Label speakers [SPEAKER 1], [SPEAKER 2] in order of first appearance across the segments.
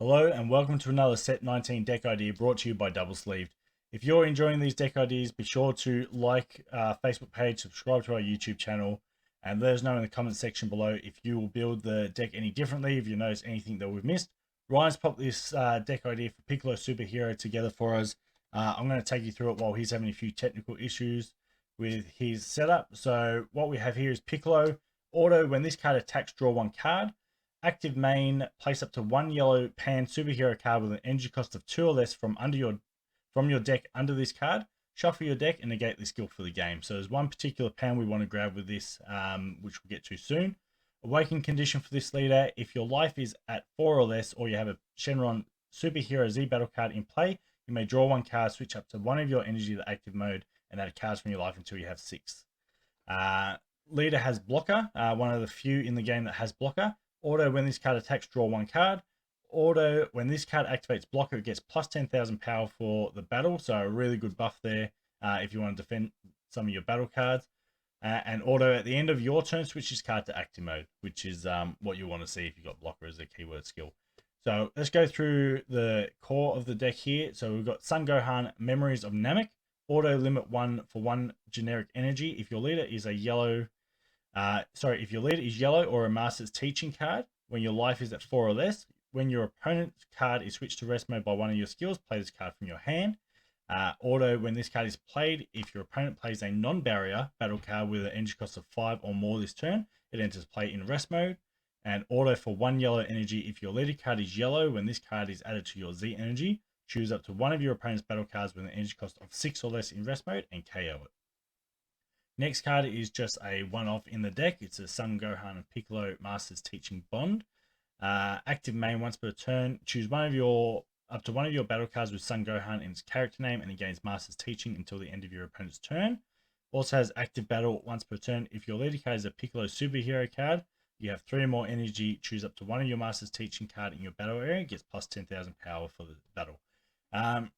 [SPEAKER 1] Hello and welcome to another Set 19 deck idea brought to you by Double Sleeved. If you're enjoying these deck ideas, be sure to like our Facebook page, subscribe to our YouTube channel, and let us know in the comments section below if you will build the deck any differently, if you notice anything that we've missed. Ryan's popped this deck idea for Piccolo Superhero together for us. I'm going to take you through it while he's having a few technical issues with his setup. So what we have here is Piccolo. Auto, when this card attacks, draw one card. Active main, place up to one yellow pan superhero card with an energy cost of 2 or less from your deck under this card. Shuffle your deck and negate the skill for the game. So there's one particular pan we want to grab with this, which we'll get to soon. Awaken condition for this leader: if your life is at 4 or less, or you have a Shenron superhero Z battle card in play, you may draw one card, switch up to one of your energy to active mode, and add cards from your life until you have 6. Leader has blocker, one of the few in the game that has blocker. Auto, when this card attacks, draw one card. Auto, when this card activates blocker, it gets plus 10,000 power for the battle. So a really good buff there if you want to defend some of your battle cards. And auto, at the end of your turn, switch this card to active mode, which is what you want to see if you've got blocker as a keyword skill. So let's go through the core of the deck here. So we've got Sun Gohan, Memories of Namek. Auto, limit 1 for 1 generic energy. If your leader is if your leader is yellow or a Master's Teaching card, when your life is at 4 or less, when your opponent's card is switched to rest mode by one of your skills, play this card from your hand. Auto, when this card is played, if your opponent plays a non-barrier battle card with an energy cost of 5 or more this turn, it enters play in rest mode. And auto, for 1 yellow energy, if your leader card is yellow, when this card is added to your Z energy, choose up to one of your opponent's battle cards with an energy cost of 6 or less in rest mode and KO it. Next card is just a one-off in the deck. It's a Sun Gohan and Piccolo Masters Teaching Bond. Active main, once per turn, choose up to one of your battle cards with Sun Gohan in its character name, and it gains Master's Teaching until the end of your opponent's turn. Also has active battle once per turn. If your leader card is a Piccolo superhero card, you have 3 or more energy. Choose up to one of your Master's Teaching card in your battle area. It gets plus 10,000 power for the battle.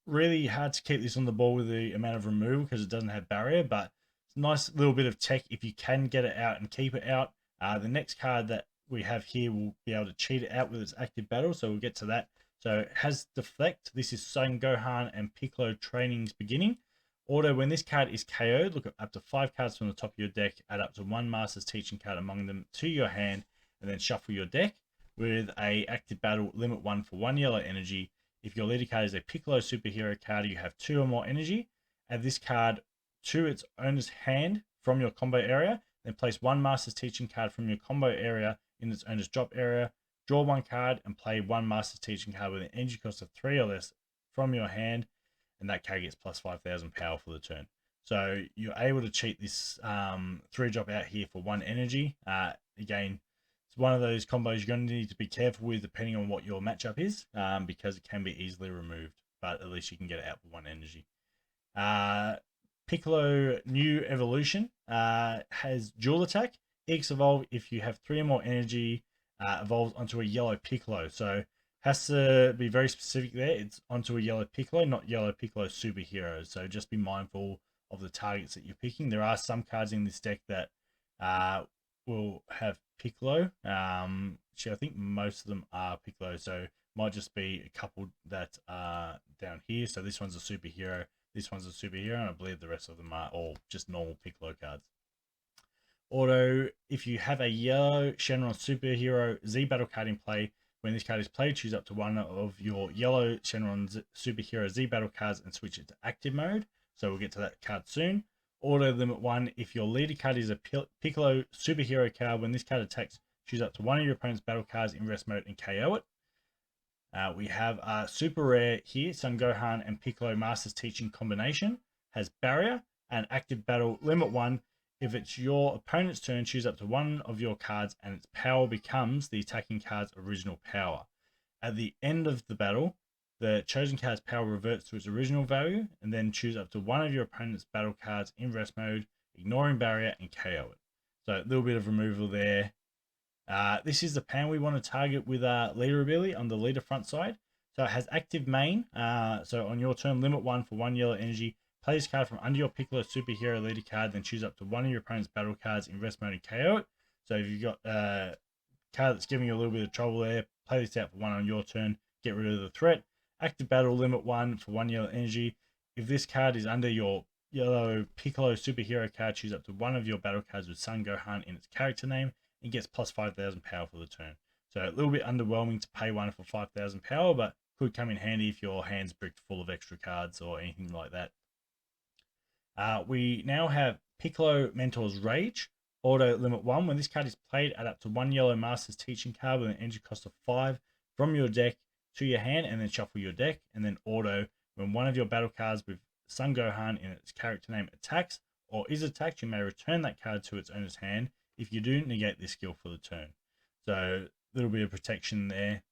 [SPEAKER 1] Really hard to keep this on the ball with the amount of removal because it doesn't have barrier, but it's a nice little bit of tech if you can get it out and keep it out. The next card that we have here will be able to cheat it out with its active battle, so we'll get to that. So it has Deflect. This is Sun Gohan and Piccolo Training's beginning. Auto, when this card is KO'd, look at up to 5 cards from the top of your deck, add up to 1 Master's Teaching card among them to your hand, and then shuffle your deck. With a active battle, limit 1 for 1 yellow energy. If your leader card is a Piccolo superhero card, you have 2 or more energy. Add this card to its owner's hand from your combo area, then place 1 Master's Teaching card from your combo area in its owner's drop area. Draw 1 card and play 1 Master's Teaching card with an energy cost of 3 or less from your hand, and that card gets plus 5,000 power for the turn. So you're able to cheat this 3 drop out here for 1 energy. Again, it's one of those combos you're going to need to be careful with depending on what your matchup is, because it can be easily removed, but at least you can get it out for 1 energy. Piccolo New Evolution has dual attack. EX Evolve, if you have 3 or more energy, evolves onto a yellow Piccolo. So has to be very specific there. It's onto a yellow Piccolo, not yellow Piccolo superheroes. So just be mindful of the targets that you're picking. There are some cards in this deck that will have Piccolo. Actually, I think most of them are Piccolo, so might just be a couple that are down here. So this one's a superhero, this one's a superhero, and I believe the rest of them are all just normal Piccolo cards. Auto, if you have a yellow Shenron superhero Z battle card in play, when this card is played, choose up to one of your yellow Shenron superhero Z battle cards and switch it to active mode. So we'll get to that card soon. Auto limit 1, if your leader card is a Piccolo superhero card, when this card attacks, choose up to one of your opponent's battle cards in rest mode and KO it. We have a super rare here, Sun Gohan and Piccolo Masters Teaching combination. Has barrier and active battle limit 1. If it's your opponent's turn, choose up to one of your cards and its power becomes the attacking card's original power. At the end of the battle, the chosen card's power reverts to its original value, and then choose up to one of your opponent's battle cards in rest mode, ignoring barrier, and KO it. So a little bit of removal there. This is the pan we want to target with leader ability on the leader front side. So it has active main. So on your turn, limit 1 for 1 yellow energy. Play this card from under your Piccolo superhero leader card, then choose up to one of your opponent's battle cards in rest mode and KO it. So if you've got a card that's giving you a little bit of trouble there, play this out for 1 on your turn. get rid of the threat. Active battle, limit 1 for 1 yellow energy. If this card is under your yellow Piccolo superhero card, choose up to one of your battle cards with Son Gohan in its character name and gets plus 5,000 power for the turn. So a little bit underwhelming to pay one for 5,000 power, but could come in handy if your hand's bricked full of extra cards or anything like that. We now have Piccolo Mentor's Rage. Auto limit 1. When this card is played, add up to 1 yellow Master's Teaching card with an energy cost of 5 from your deck to your hand and then shuffle your deck. And then auto, when one of your battle cards with Son Gohan in its character name attacks or is attacked, you may return that card to its owner's hand. If you do, negate this skill for the turn. So a little bit of protection there.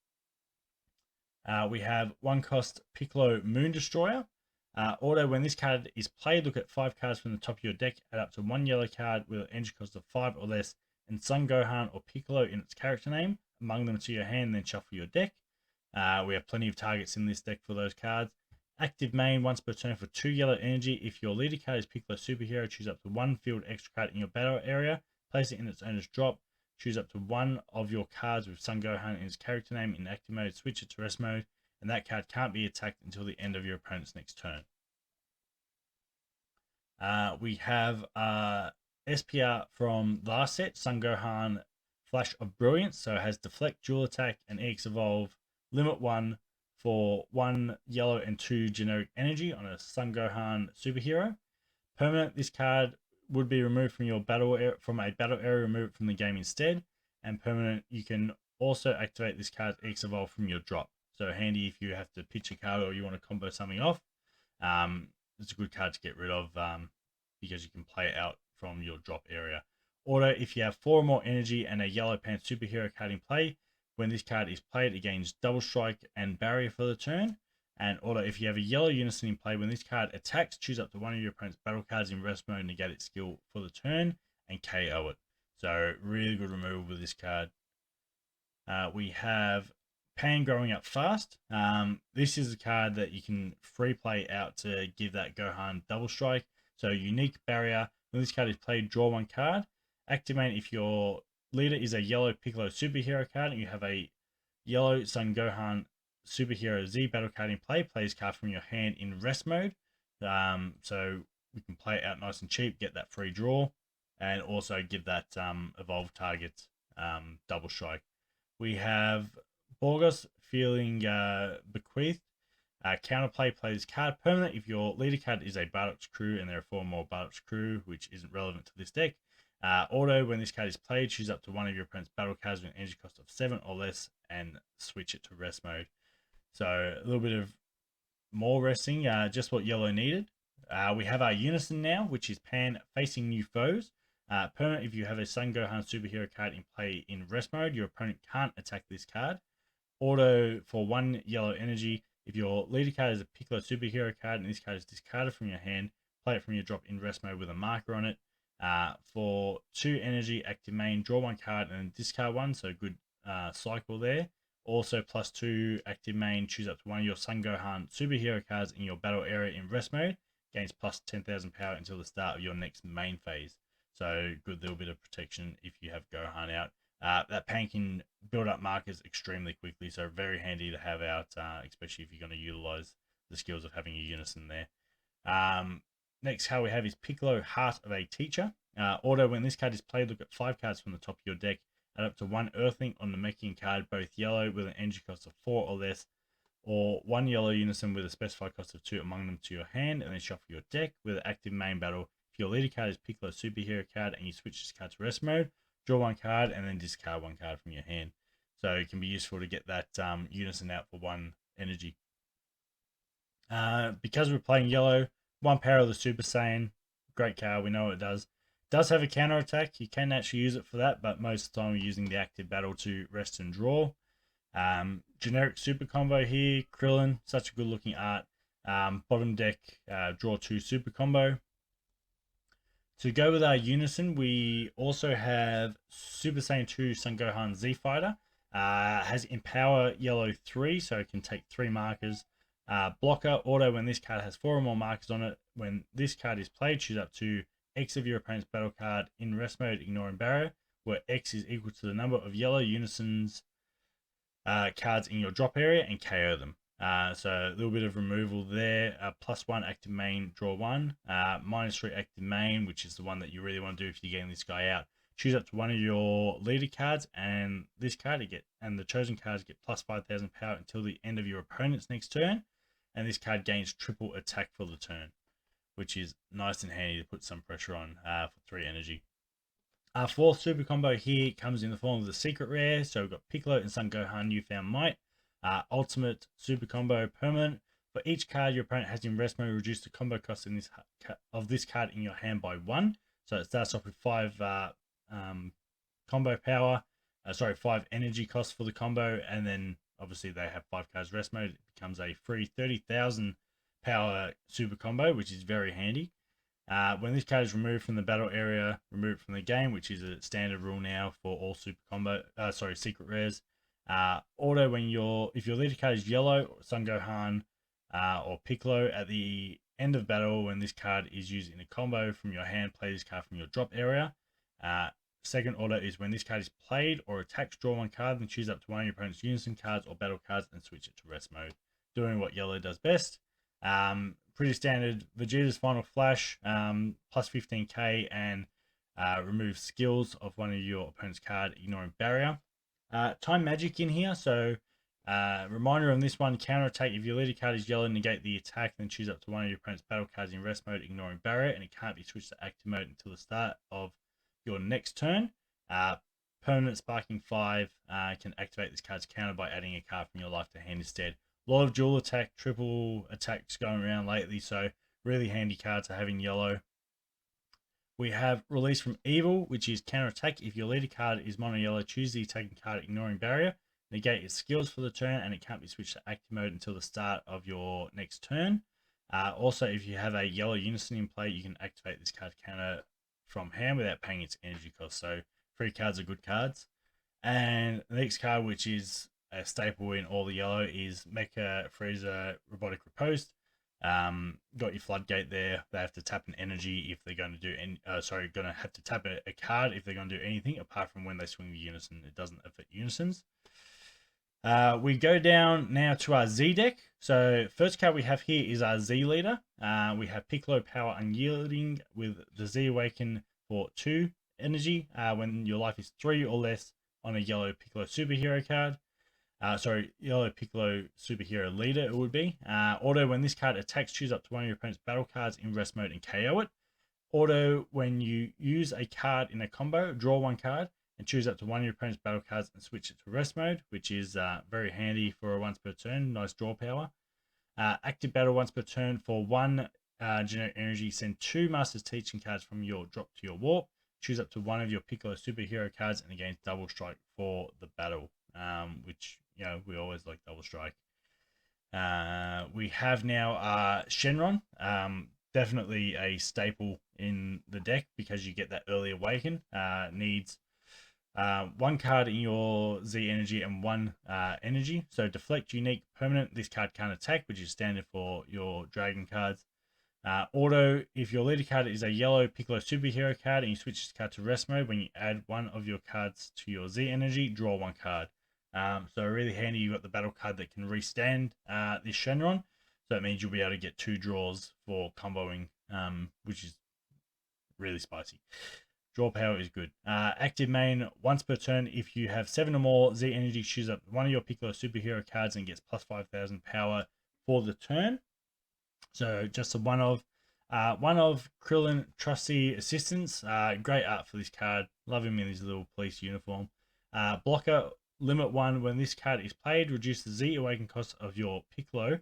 [SPEAKER 1] We have 1 cost Piccolo Moon Destroyer. Auto, when this card is played, look at 5 cards from the top of your deck, add up to 1 yellow card with an energy cost of 5 or less, and Son Gohan or Piccolo in its character name, among them to your hand, then shuffle your deck. We have plenty of targets in this deck for those cards. Active main once per turn for 2 yellow energy. If your leader card is Piccolo Superhero, choose up to 1 field extra card in your battle area, place it in its owner's drop, choose up to 1 of your cards with Son Gohan in its character name in active mode, switch it to rest mode, and that card can't be attacked until the end of your opponent's next turn. We have SPR from last set, Son Gohan Flash of Brilliance. So it has Deflect, Dual Attack, and EX Evolve. Limit 1 for 1 yellow and 2 generic energy on a Son Gohan superhero. Permanent, this card would be removed from your battle from a battle area, remove it from the game instead. And permanent, you can also activate this card's EX Evolve from your drop. So handy if you have to pitch a card or you want to combo something off. It's a good card to get rid of because you can play it out from your drop area. Auto, if you have 4 or more energy and a yellow pants superhero card in play, when this card is played, it gains double strike and barrier for the turn. And auto, if you have a yellow unison in play, when this card attacks, choose up to one of your opponent's battle cards in rest mode, negate its skill for the turn, and KO it. So really good removal with this card. We have Pan Growing Up Fast. This is a card that you can free play out to give that Gohan double strike. So unique barrier. When this card is played, draw 1 card. Activate if your leader is a yellow Piccolo superhero card and you have a yellow Son Gohan superhero Z battle card in play. Play this card from your hand in rest mode. So we can play it out nice and cheap, get that free draw, and also give that evolved target double strike. We have Borgos Feeling Bequeathed. Counterplay, play this card permanent if your leader card is a Bardock's crew and there are 4 more Bardock's crew, which isn't relevant to this deck. Auto, when this card is played, choose up to one of your opponent's battle cards with an energy cost of 7 or less and switch it to rest mode. So a little bit of more resting, just what yellow needed. We have our Unison now, which is Pan Facing New Foes. Permanent, if you have a Son Gohan superhero card in play in rest mode, your opponent can't attack this card. Auto, for 1 yellow energy, if your leader card is a Piccolo superhero card and this card is discarded from your hand, play it from your drop in rest mode with a marker on it. For 2 energy, active main, draw 1 card and discard 1, so good cycle there. Also +2 active main, choose up to one of your Son Gohan superhero cards in your battle area in rest mode, gains plus 10,000 power until the start of your next main phase. So good little bit of protection if you have Gohan out. That Pan can build up markers extremely quickly, so very handy to have out, especially if you're going to utilize the skills of having a Unison there. Next card we have is Piccolo, Heart of a Teacher. Auto, when this card is played, look at 5 cards from the top of your deck, add up to 1 Earthling on the Mechian card, both yellow with an energy cost of 4 or less, or 1 yellow Unison with a specified cost of 2 among them to your hand, and then shuffle your deck with an active main battle. If your leader card is Piccolo superhero card and you switch this card to rest mode, draw 1 card and then discard 1 card from your hand. So it can be useful to get that Unison out for 1 energy. Because we're playing yellow, 1 Power of the Super Saiyan, great card, we know what it does. Does have a counter attack, you can actually use it for that, but most of the time we're using the active battle to rest and draw. Generic super combo here, Krillin, such a good looking art. Bottom deck, draw 2 super combo. To go with our Unison, we also have Super Saiyan 2 Son Gohan Z Fighter. Has Empower Yellow 3, so it can take 3 markers. Blocker, auto, when this card has 4 or more markers on it. When this card is played, choose up to X of your opponent's battle card in rest mode, ignoring barrier, where X is equal to the number of yellow Unisons cards in your drop area and KO them. So a little bit of removal there. +1 active main, draw one. -3 active main, which is the one that you really want to do if you're getting this guy out. Choose up to one of your leader cards, and this card and the chosen cards get +5,000 power until the end of your opponent's next turn. And this card gains triple attack for the turn, which is nice and handy to put some pressure on for 3 energy. Our fourth super combo here comes in the form of the secret rare. So we've got Piccolo and Son Gohan Newfound Might. Ultimate super combo permanent. For each card your opponent has in rest mode, reduce the combo cost in this card in your hand by 1. So it starts off with 5 combo power. 5 energy costs for the combo, and then obviously they have 5 cards rest mode. It becomes a free 30,000 power super combo, which is very handy. When this card is removed from the battle area, removed from the game, which is a standard rule now for all secret rares. Auto if your leader card is yellow, Son Gohan, or Piccolo, at the end of battle, when this card is used in a combo from your hand, play this card from your drop area. Second order is when this card is played or attacks, draw 1 card, then choose up to one of your opponent's unison cards or battle cards and switch it to rest mode. Doing what yellow does best. Pretty standard. Vegeta's Final Flash, +15k, and remove skills of one of your opponent's card, ignoring barrier. Time magic in here, so reminder on this one: counterattack. If your leader card is yellow, negate the attack, then choose up to one of your opponent's battle cards in rest mode, ignoring barrier, and it can't be switched to active mode until the start of your next turn. Permanent Sparking 5 can activate this card's counter by adding a card from your life to hand instead. A lot of dual attack, triple attacks going around lately, so really handy card to have in yellow. We have Release from Evil, which is counterattack. If your leader card is mono yellow, choose the attacking card, ignoring barrier. Negate its skills for the turn, and it can't be switched to active mode until the start of your next turn. Also, if you have a yellow unison in play, you can activate this card's counter from hand without paying its energy cost. So free cards are good cards. And the next card, which is a staple in all the yellow, is Mecha Freezer Robotic Riposte. Got your floodgate there. They have to tap an energy if they're going to do going to have to tap a card if they're going to do anything apart from when they swing the unison. It doesn't affect unisons. We go down now to our Z deck. So first card we have here is our Z leader. We have Piccolo Power Unyielding with the Z Awaken for 2 energy when your life is 3 or less on a yellow Piccolo superhero card. Yellow Piccolo superhero leader it would be. Auto, when this card attacks, choose up to one of your opponent's battle cards in rest mode and KO it. Auto, when you use a card in a combo, draw 1 card and choose up to one of your opponent's battle cards and switch it to rest mode, which is very handy for a once per turn. Nice draw power. Active battle once per turn. For 1 generic energy, send 2 Master's Teaching cards from your drop to your warp. Choose up to one of your Piccolo superhero cards and again double strike for the battle, which we always like double strike. We have now Shenron, definitely a staple in the deck because you get that early awaken. Needs 1 card in your Z energy and 1 energy. So deflect, unique, permanent. This card can't attack, which is standard for your dragon cards. Auto, if your leader card is a yellow Piccolo superhero card and you switch this card to rest mode, when you add one of your cards to your Z energy, draw 1 card. So really handy. You've got the battle card that can restand this Shenron. So it means you'll be able to get 2 draws for comboing, which is really spicy. Draw power is good. Active main, once per turn, if you have 7 or more Z energy, choose up one of your Piccolo superhero cards and gets +5,000 power for the turn. So just one of Krillin Trusty Assistance. Great art for this card. Love him in his little police uniform. Blocker, limit 1. When this card is played, reduce the Z awaken cost of your Piccolo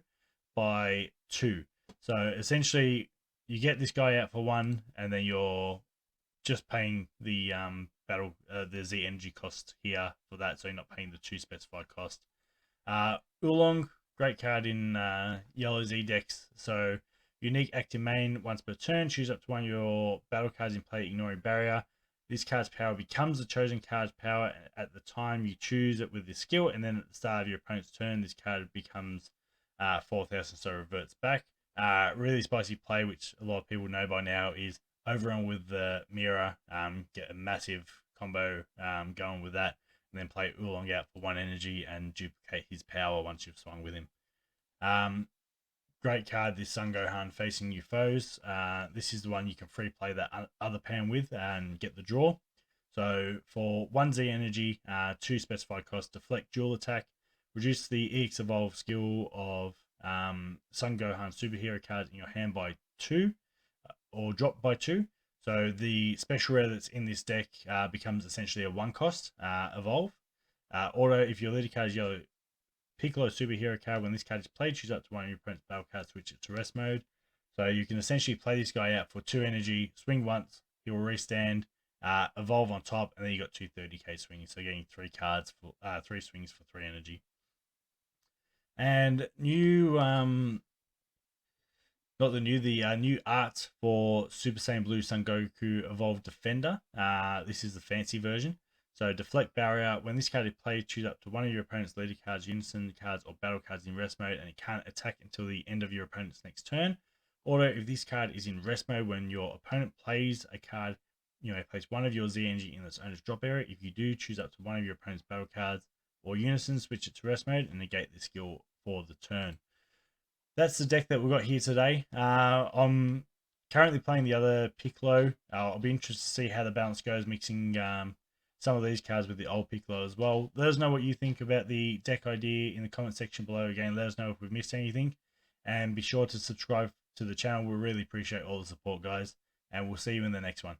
[SPEAKER 1] by 2. So essentially, you get this guy out for 1, and then you're just paying the the Z energy cost here for that, so you're not paying the 2 specified cost. Oolong, great card in yellow Z decks. So unique active main, once per turn, choose up to one of your battle cards in play, ignoring barrier. This card's power becomes the chosen card's power at the time you choose it with this skill, and then at the start of your opponent's turn, this card becomes 4,000, so reverts back. Really spicy play, which a lot of people know by now, is overrun with the mirror. Get a massive combo going with that. and then play Oolong out for 1 energy and duplicate his power once you've swung with him. Great card, this Sun Gohan facing new foes. This is the one you can free play that other pan with and get the draw. So for 1Z energy, 2 specified cost, deflect dual attack, reduce the EX Evolve skill of Sun Gohan superhero cards in your hand by 2, or drop by 2. So the special rare that's in this deck becomes essentially a 1 cost evolve. Auto, if your leader card is yellow Piccolo superhero card, when this card is played, choose up to one of your opponent's battle cards, switch it to rest mode. So you can essentially play this guy out for 2 energy, swing once, he will restand, evolve on top, and then you got 2 30k swings. So getting 3 cards for 3 swings for 3 energy. And new the new art for Super Saiyan Blue Son Goku Evolved Defender. This is the fancy version. So deflect barrier. When this card is played, choose up to one of your opponent's leader cards, unison cards, or battle cards in rest mode, and it can't attack until the end of your opponent's next turn. Or if this card is in rest mode, when your opponent plays a card, place one of your Z energy in its owner's drop area. If you do, choose up to one of your opponent's battle cards or unison, switch it to rest mode, and negate the skill for the turn. That's the deck that we've got here today. I'm currently playing the other Piccolo. I'll be interested to see how the balance goes, mixing some of these cards with the old Piccolo as well. Let us know what you think about the deck idea in the comment section below. Again, let us know if we've missed anything. And be sure to subscribe to the channel. We really appreciate all the support, guys. And we'll see you in the next one.